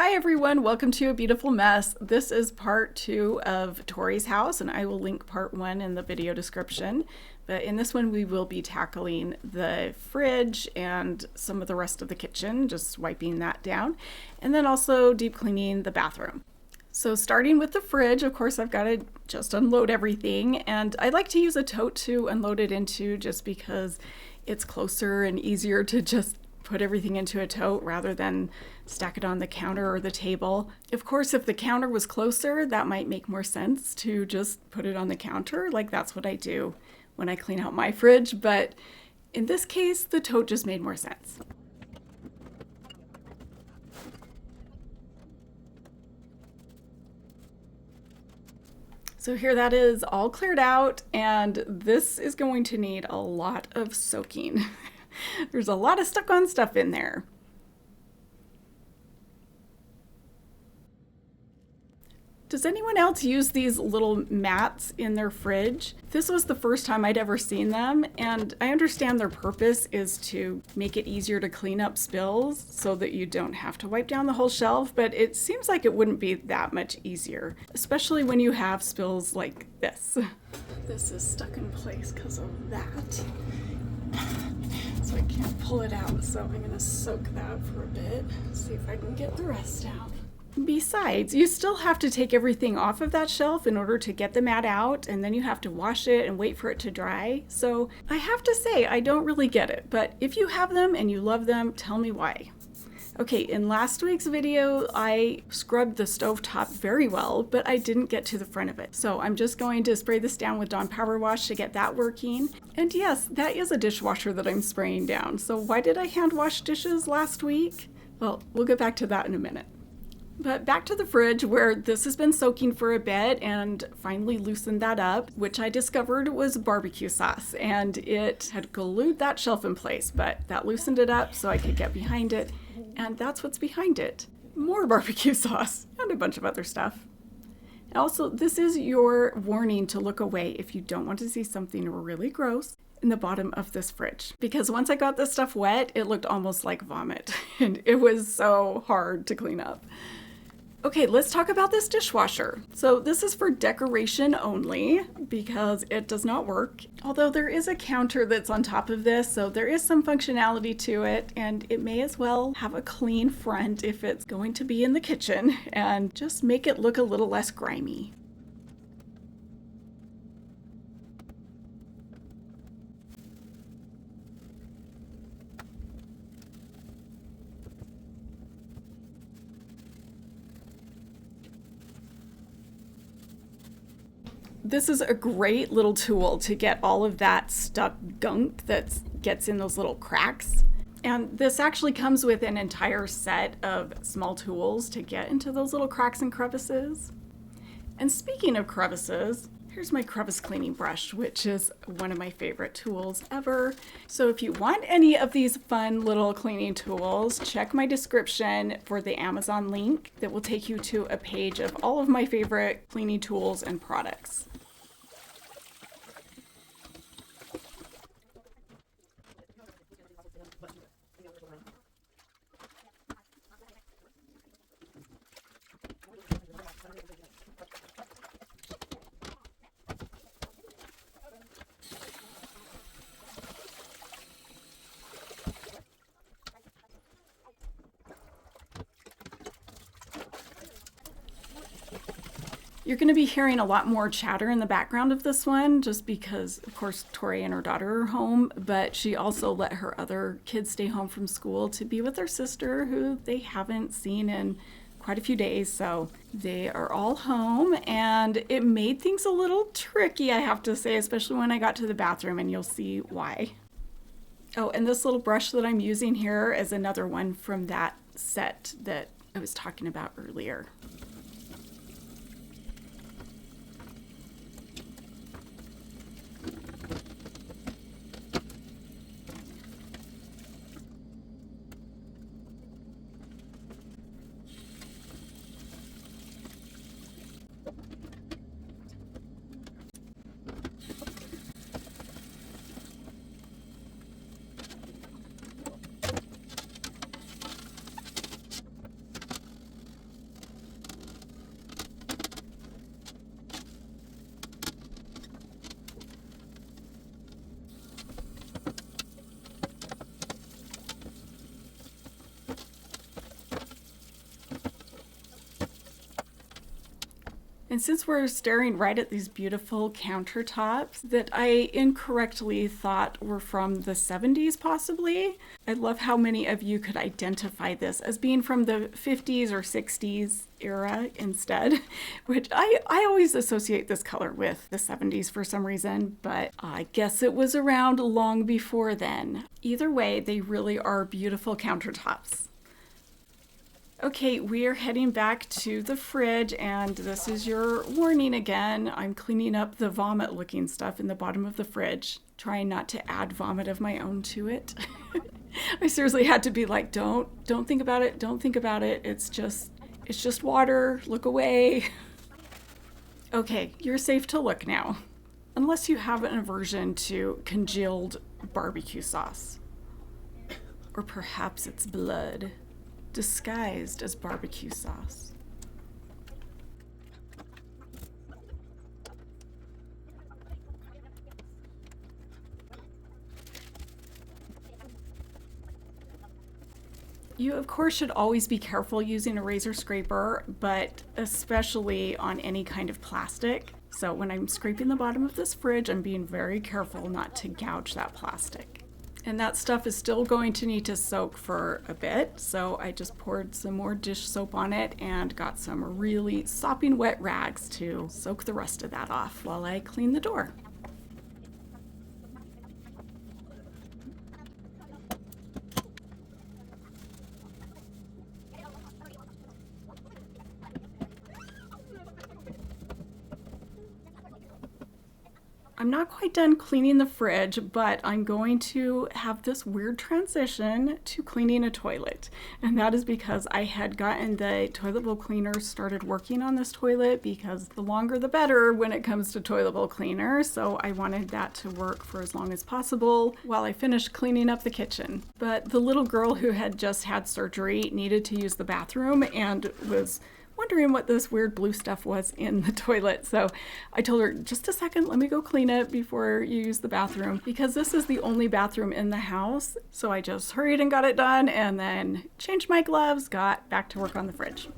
Hi everyone, welcome to A Beautiful Mess. This is part 2 of Tori's house, and I will link part 1 in the video description. But in this one we will be tackling the fridge and some of the rest of the kitchen, just wiping that down, and then also deep cleaning the bathroom. So starting with the fridge, of course I've got to just unload everything, and I like to use a tote to unload it into just because it's closer and easier to just put everything into a tote rather than stack it on the counter or the table. Of course, if the counter was closer, that might make more sense to just put it on the counter. Like that's what I do when I clean out my fridge, but in this case, the tote just made more sense. So here that is all cleared out, and this is going to need a lot of soaking. There's a lot of stuck-on stuff in there. Does anyone else use these little mats in their fridge? This was the first time I'd ever seen them, and I understand their purpose is to make it easier to clean up spills so that you don't have to wipe down the whole shelf, but it seems like it wouldn't be that much easier, especially when you have spills like this. This is stuck in place because of that. So I can't pull it out, so I'm gonna soak that for a bit, see if I can get the rest out. Besides, you still have to take everything off of that shelf in order to get the mat out, and then you have to wash it and wait for it to dry. So I have to say, I don't really get it, but if you have them and you love them, tell me why. Okay, in last week's video, I scrubbed the stovetop very well, but I didn't get to the front of it. So I'm just going to spray this down with Dawn Power Wash to get that working. And yes, that is a dishwasher that I'm spraying down. So why did I hand wash dishes last week? Well, we'll get back to that in a minute. But back to the fridge, where this has been soaking for a bit, and finally loosened that up, which I discovered was barbecue sauce, and it had glued that shelf in place, but that loosened it up so I could get behind it, and that's what's behind it. More barbecue sauce and a bunch of other stuff. Also, this is your warning to look away if you don't want to see something really gross in the bottom of this fridge, because once I got this stuff wet, it looked almost like vomit, and it was so hard to clean up. Okay, let's talk about this dishwasher. So this is for decoration only because it does not work. Although there is a counter that's on top of this, so there is some functionality to it, and it may as well have a clean front if it's going to be in the kitchen and just make it look a little less grimy. This is a great little tool to get all of that stuck gunk that gets in those little cracks. And this actually comes with an entire set of small tools to get into those little cracks and crevices. And speaking of crevices, here's my crevice cleaning brush, which is one of my favorite tools ever. So if you want any of these fun little cleaning tools, check my description for the Amazon link that will take you to a page of all of my favorite cleaning tools and products. You're going to be hearing a lot more chatter in the background of this one just because, of course, Tori and her daughter are home, but she also let her other kids stay home from school to be with their sister, who they haven't seen in quite a few days. So they are all home, and it made things a little tricky, I have to say, especially when I got to the bathroom, and you'll see why. Oh, and this little brush that I'm using here is another one from that set that I was talking about earlier. And since we're staring right at these beautiful countertops that I incorrectly thought were from the 70s possibly, I love how many of you could identify this as being from the 50s or 60s era instead, which I always associate this color with the 70s for some reason, but I guess it was around long before then. Either way, they really are beautiful countertops. Okay, we are heading back to the fridge, and this is your warning again. I'm cleaning up the vomit looking stuff in the bottom of the fridge, trying not to add vomit of my own to it. I seriously had to be like, don't think about it, don't think about it. It's just water, look away. Okay, you're safe to look now. Unless you have an aversion to congealed barbecue sauce. Or perhaps it's blood disguised as barbecue sauce. You of course should always be careful using a razor scraper, but especially on any kind of plastic. So when I'm scraping the bottom of this fridge, I'm being very careful not to gouge that plastic. And that stuff is still going to need to soak for a bit, so I just poured some more dish soap on it and got some really sopping wet rags to soak the rest of that off while I clean the door. I'm not quite done cleaning the fridge, but I'm going to have this weird transition to cleaning a toilet. And that is because I had gotten the toilet bowl cleaner started working on this toilet, because the longer the better when it comes to toilet bowl cleaner. So I wanted that to work for as long as possible while I finished cleaning up the kitchen. But the little girl who had just had surgery needed to use the bathroom and was wondering what this weird blue stuff was in the toilet. So I told her, just a second, let me go clean it before you use the bathroom, because this is the only bathroom in the house. So I just hurried and got it done and then changed my gloves, got back to work on the fridge.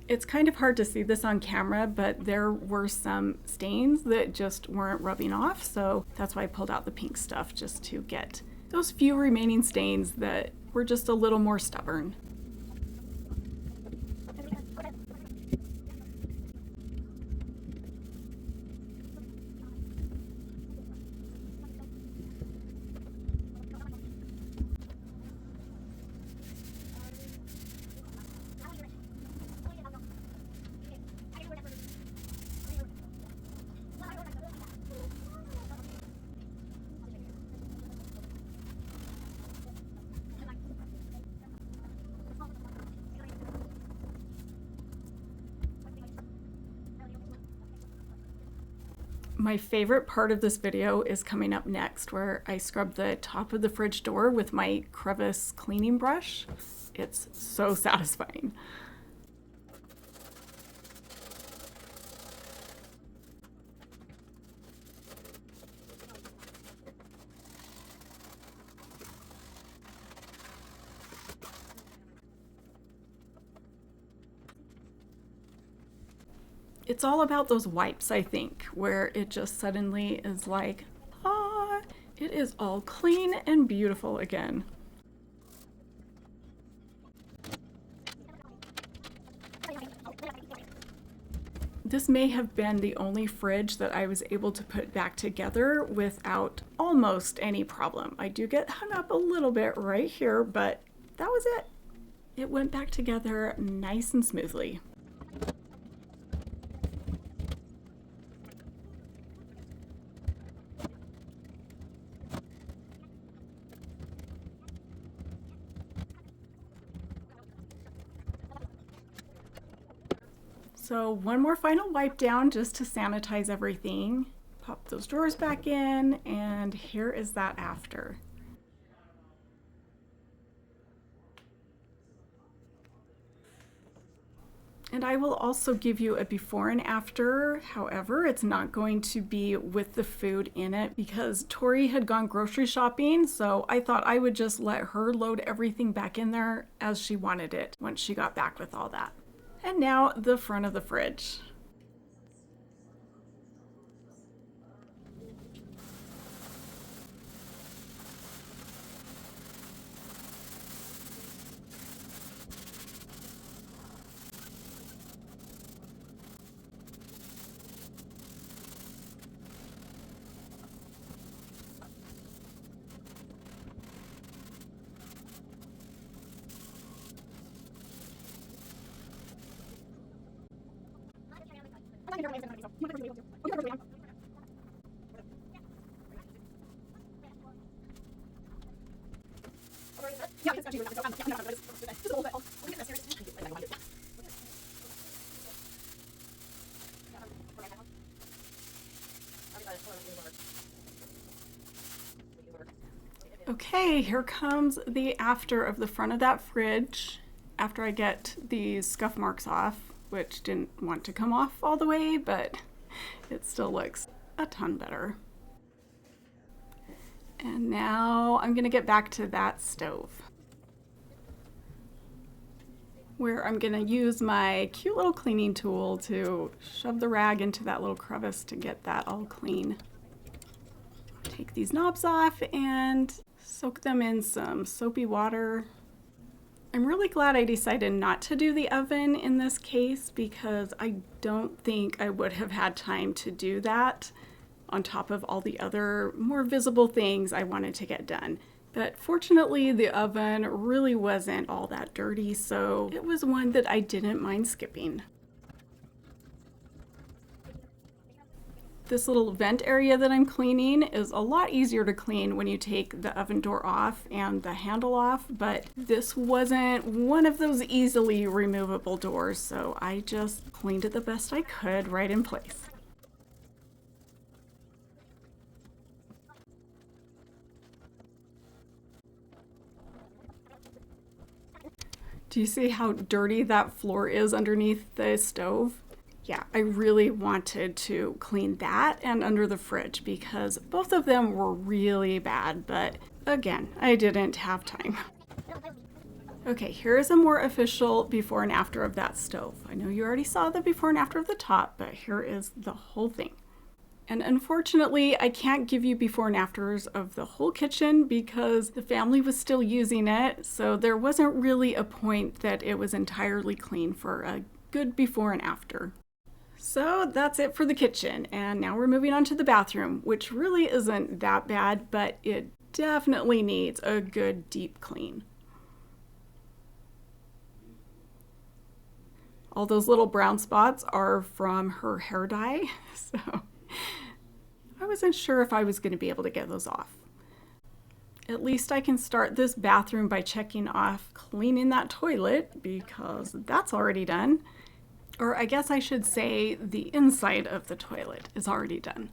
It's kind of hard to see this on camera, but there were some stains that just weren't rubbing off, so that's why I pulled out the pink stuff, just to get those few remaining stains that were just a little more stubborn. My favorite part of this video is coming up next, where I scrub the top of the fridge door with my Crevice cleaning brush. It's so satisfying. It's all about those wipes, I think, where it just suddenly is like, ah, it is all clean and beautiful again. This may have been the only fridge that I was able to put back together without almost any problem. I do get hung up a little bit right here, but that was it. It went back together nice and smoothly. So one more final wipe down just to sanitize everything. Pop those drawers back in, and here is that after. And I will also give you a before and after. However, it's not going to be with the food in it because Tori had gone grocery shopping, so I thought I would just let her load everything back in there as she wanted it once she got back with all that. And now the front of the fridge. Okay, here comes the after of the front of that fridge after I get these scuff marks off, which didn't want to come off all the way, but it still looks a ton better. And now I'm gonna get back to that stove, where I'm gonna use my cute little cleaning tool to shove the rag into that little crevice to get that all clean. Take these knobs off and soak them in some soapy water. I'm really glad I decided not to do the oven in this case because I don't think I would have had time to do that on top of all the other more visible things I wanted to get done. But fortunately, the oven really wasn't all that dirty, so it was one that I didn't mind skipping. This little vent area that I'm cleaning is a lot easier to clean when you take the oven door off and the handle off, but this wasn't one of those easily removable doors, so I just cleaned it the best I could right in place. Do you see how dirty that floor is underneath the stove? Yeah, I really wanted to clean that and under the fridge because both of them were really bad, but again, I didn't have time. Okay, here is a more official before and after of that stove. I know you already saw the before and after of the top, but here is the whole thing. And unfortunately, I can't give you before and afters of the whole kitchen because the family was still using it, so there wasn't really a point that it was entirely clean for a good before and after. So that's it for the kitchen, and now we're moving on to the bathroom, which really isn't that bad, but it definitely needs a good deep clean. All those little brown spots are from her hair dye, so I wasn't sure if I was going to be able to get those off. At least I can start this bathroom by checking off cleaning that toilet because that's already done. Or I guess I should say the inside of the toilet is already done.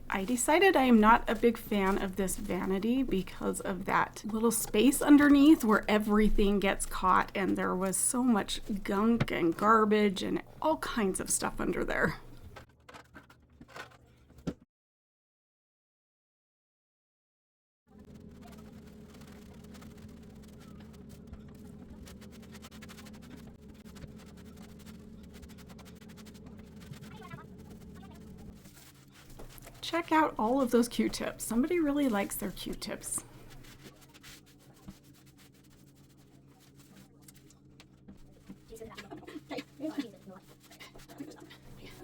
I decided I am not a big fan of this vanity because of that little space underneath where everything gets caught, and there was so much gunk and garbage and all kinds of stuff under there. Check out all of those Q-tips. Somebody really likes their Q-tips.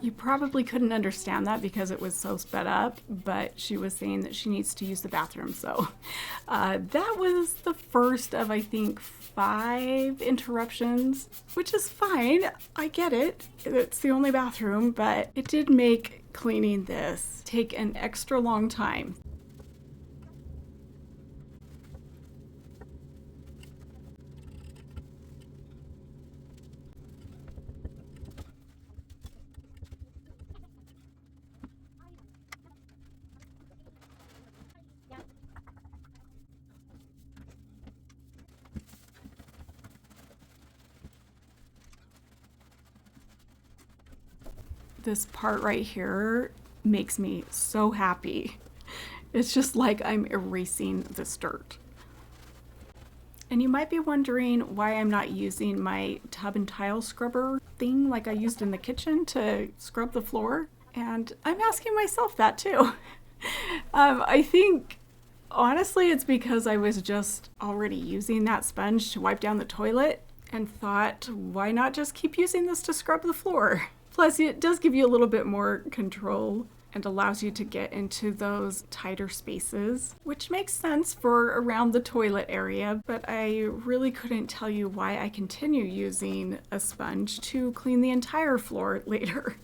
You probably couldn't understand that because it was so sped up, but she was saying that she needs to use the bathroom. So that was the first of, I think, 5 interruptions, which is fine. I get it. It's the only bathroom, but it did make cleaning this take an extra long time. This part right here makes me so happy. It's just like I'm erasing this dirt. And you might be wondering why I'm not using my tub and tile scrubber thing like I used in the kitchen to scrub the floor. And I'm asking myself that too. I think honestly it's because I was just already using that sponge to wipe down the toilet and thought, why not just keep using this to scrub the floor? Plus, it does give you a little bit more control and allows you to get into those tighter spaces, which makes sense for around the toilet area, but I really couldn't tell you why I continue using a sponge to clean the entire floor later.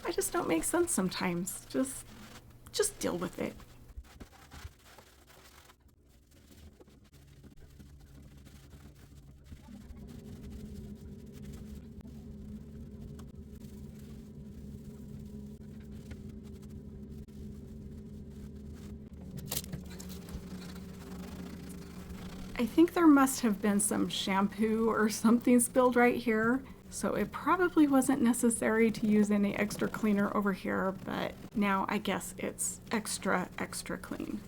I just don't make sense sometimes. Just deal with it. I think there must have been some shampoo or something spilled right here, so it probably wasn't necessary to use any extra cleaner over here, but now I guess it's extra clean.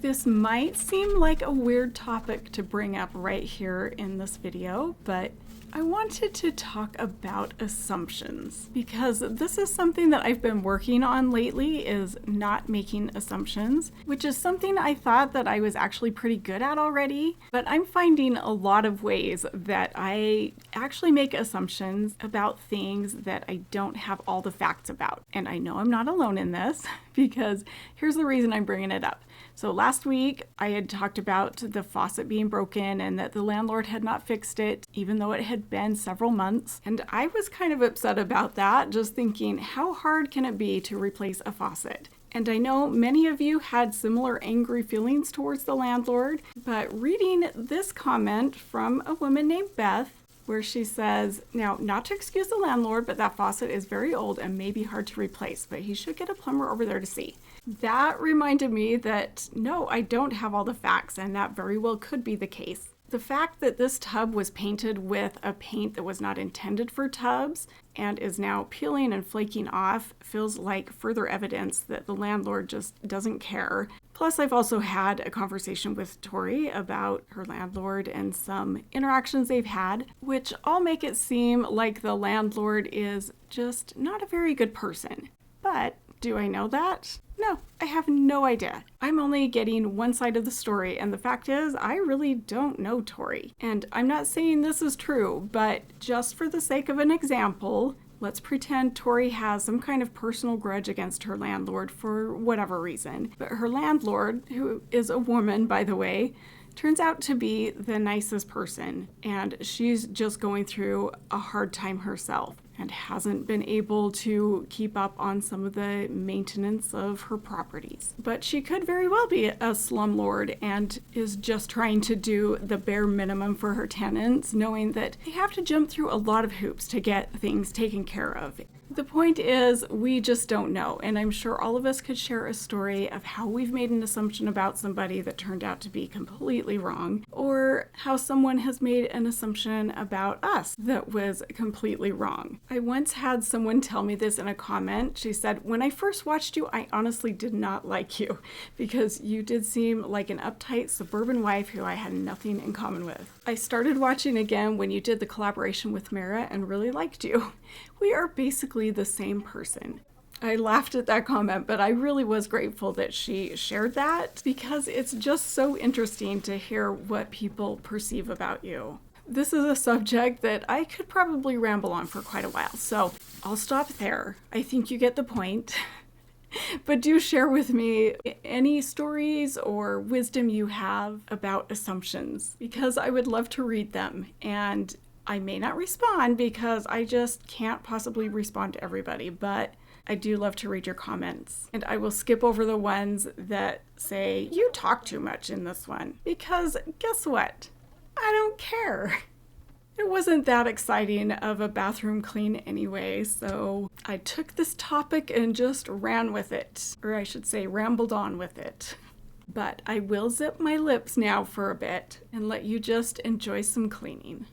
This might seem like a weird topic to bring up right here in this video, but I wanted to talk about assumptions because this is something that I've been working on lately, is not making assumptions, which is something I thought that I was actually pretty good at already, but I'm finding a lot of ways that I actually make assumptions about things that I don't have all the facts about. And I know I'm not alone in this because here's the reason I'm bringing it up. So last week I had talked about the faucet being broken and that the landlord had not fixed it, even though it had been several months. And I was kind of upset about that, just thinking, how hard can it be to replace a faucet? And I know many of you had similar angry feelings towards the landlord, but reading this comment from a woman named Beth, where she says, now, not to excuse the landlord, but that faucet is very old and may be hard to replace, but he should get a plumber over there to see. That reminded me that, no, I don't have all the facts, and that very well could be the case. The fact that this tub was painted with a paint that was not intended for tubs and is now peeling and flaking off feels like further evidence that the landlord just doesn't care. Plus, I've also had a conversation with Tori about her landlord and some interactions they've had, which all make it seem like the landlord is just not a very good person. But do I know that? No, I have no idea. I'm only getting one side of the story, and the fact is, I really don't know Tori. And I'm not saying this is true, but just for the sake of an example, let's pretend Tori has some kind of personal grudge against her landlord for whatever reason. But her landlord, who is a woman, by the way, turns out to be the nicest person, and she's just going through a hard time herself and hasn't been able to keep up on some of the maintenance of her properties. But she could very well be a slumlord and is just trying to do the bare minimum for her tenants, knowing that they have to jump through a lot of hoops to get things taken care of. The point is, we just don't know, and I'm sure all of us could share a story of how we've made an assumption about somebody that turned out to be completely wrong, or how someone has made an assumption about us that was completely wrong. I once had someone tell me this in a comment. She said, when I first watched you, I honestly did not like you because you did seem like an uptight suburban wife who I had nothing in common with. I started watching again when you did the collaboration with Mara and really liked you. We are basically the same person. I laughed at that comment, but I really was grateful that she shared that because it's just so interesting to hear what people perceive about you. This is a subject that I could probably ramble on for quite a while, so I'll stop there. I think you get the point. But do share with me any stories or wisdom you have about assumptions, because I would love to read them. And I may not respond because I just can't possibly respond to everybody, but I do love to read your comments. And I will skip over the ones that say, you talk too much in this one, because guess what? I don't care. It wasn't that exciting of a bathroom clean anyway, so I took this topic and just ran with it. Or I should say, rambled on with it. But I will zip my lips now for a bit and let you just enjoy some cleaning.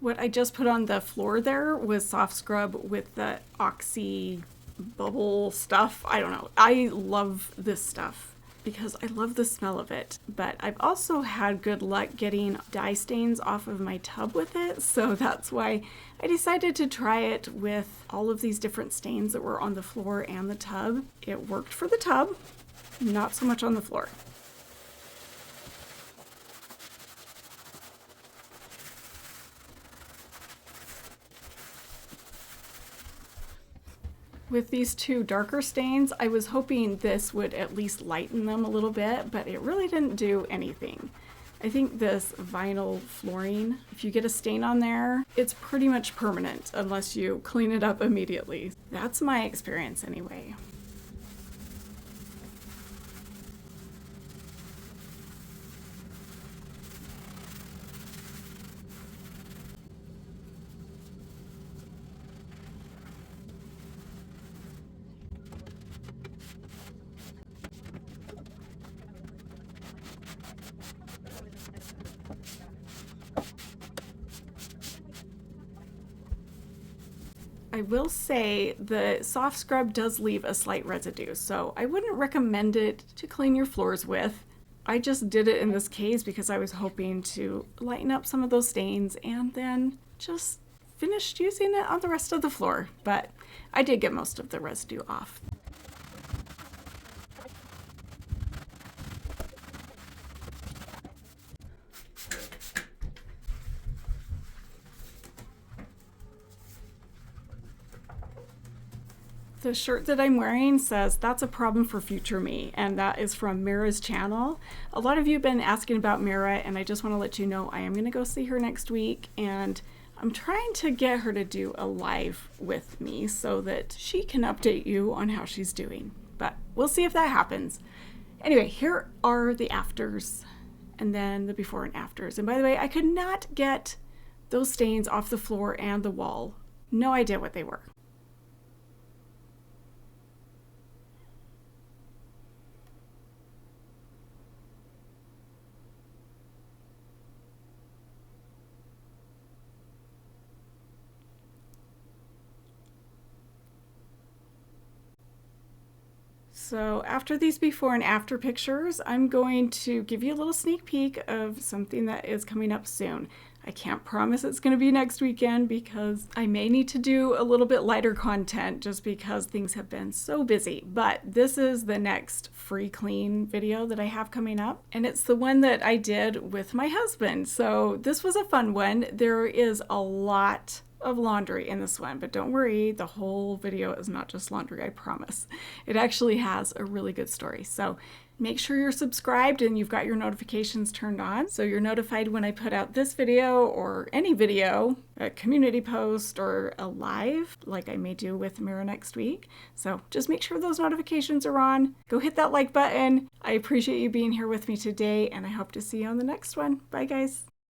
What I just put on the floor there was soft scrub with the oxy bubble stuff. I don't know. I love this stuff because I love the smell of it. But I've also had good luck getting dye stains off of my tub with it. So that's why I decided to try it with all of these different stains that were on the floor and the tub. It worked for the tub, not so much on the floor. With these two darker stains, I was hoping this would at least lighten them a little bit, but it really didn't do anything. I think this vinyl flooring, if you get a stain on there, it's pretty much permanent unless you clean it up immediately. That's my experience anyway. I will say the soft scrub does leave a slight residue, so I wouldn't recommend it to clean your floors with. I just did it in this case because I was hoping to lighten up some of those stains and then just finished using it on the rest of the floor, but I did get most of the residue off. The shirt that I'm wearing says, "That's a problem for future me," and that is from Mara's channel. A lot of you have been asking about Mara, and I just want to let you know I am going to go see her next week, and I'm trying to get her to do a live with me so that she can update you on how she's doing. But we'll see if that happens. Anyway, here are the afters, and then the before and afters. And by the way, I could not get those stains off the floor and the wall. No idea what they were. So after these before and after pictures, I'm going to give you a little sneak peek of something that is coming up soon. I can't promise it's going to be next weekend because I may need to do a little bit lighter content just because things have been so busy. But this is the next free clean video that I have coming up, and it's the one that I did with my husband. So this was a fun one. There is a lot of laundry in this one, but don't worry, the whole video is not just laundry, I promise. It actually has a really good story. So make sure you're subscribed and you've got your notifications turned on so you're notified when I put out this video or any video, a community post or a live like I may do with Mira next week. So just make sure those notifications are on. Go hit that like button. I appreciate you being here with me today, and I hope to see you on the next one. Bye guys.